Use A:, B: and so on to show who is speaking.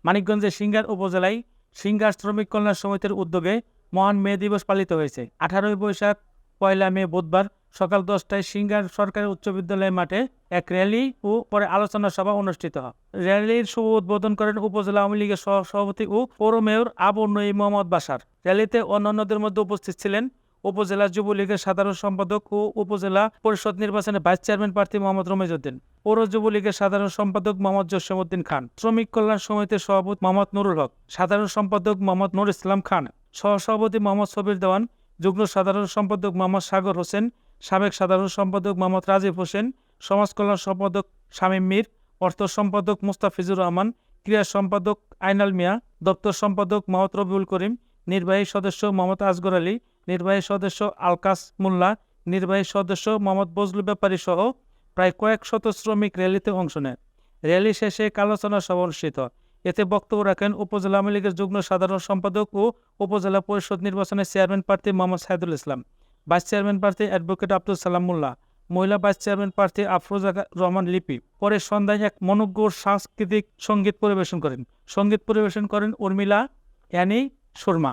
A: মানিকগঞ্জের সিংগার উপজেলায় সিংগার শ্রমিক কল্যাণ সমিতির উদ্যোগে মহান মে দিবস পালিত হয়েছে। 18 বৈশাখ 1 মে বুধবার সকাল 10টায় সিংগার সরকারি উচ্চ বিদ্যালয় মাঠে এক র্যালি ও পরে আলোচনা সভা অনুষ্ঠিত হয়। র্যালির শুভ উদ্বোধন করেন উপজেলা আওয়ামী লীগের সভাপতি ও পৌর মেয়র আবু নঈম মোহাম্মদ বাশার। র্যালিতে অন্যান্যদের মধ্যে উপস্থিত ছিলেন উপজেলা যুবলীগের সাধারণ সম্পাদক ও উপজেলা পরিষদ নির্বাচনে ভাইস চেয়ারম্যান প্রার্থী মোহাম্মদ রমেজ উদ্দিন, পৌর যুবলীগের সাধারণ সম্পাদক মোহাম্মদ জসিমউদ্দিন খান, শ্রমিক কল্যাণ সমিতির সভাপতি মোহাম্মদ নুরুল হক, সাধারণ সম্পাদক মোহাম্মদ নুর ইসলাম খান, সহসভাপতি মোহাম্মদ সবির দেওয়ান, যুগ্ম সাধারণ সম্পাদক মোহাম্মদ সাগর হোসেন, সাবেক সাধারণ সম্পাদক মোহাম্মদ রাজীব হোসেন, সমাজ কল্যাণ সম্পাদক শামীম মীর, অর্থ সম্পাদক মুস্তাফিজুর রহমান, ক্রীড়া সম্পাদক আইনাল মিয়া, দপ্তর সম্পাদক মোহাম্মদ রবিউল করিম, নির্বাহী সদস্য মোহাম্মদ আসগর আলী, নির্বাহী সদস্য আলকাস মোল্লা, নির্বাহী সদস্য মোহাম্মদ বজলু ব্যাপারী সহ প্রায় কয়েক শত শ্রমিক র্যালিতে অংশ নেয়। র্যালি শেষে এক আলোচনা সভা অনুষ্ঠিত। এতে বক্তব্য রাখেন উপজেলা আওয়ামী লীগের যুগ্ম সাধারণ সম্পাদক ও উপজেলা পরিষদ নির্বাচনের চেয়ারম্যান প্রার্থী মোহাম্মদ সাইদুল ইসলাম, ভাইস চেয়ারম্যান প্রার্থী অ্যাডভোকেট আব্দুল সালাম মোল্লা, মহিলা ভাইস চেয়ারম্যান প্রার্থী আফরোজা রহমান লিপি। পরে সন্ধ্যায় এক মনোজ্ঞ সাংস্কৃতিক সঙ্গীত পরিবেশন করেন। সঙ্গীত পরিবেশন করেন উর্মিলা অ্যানি শর্মা।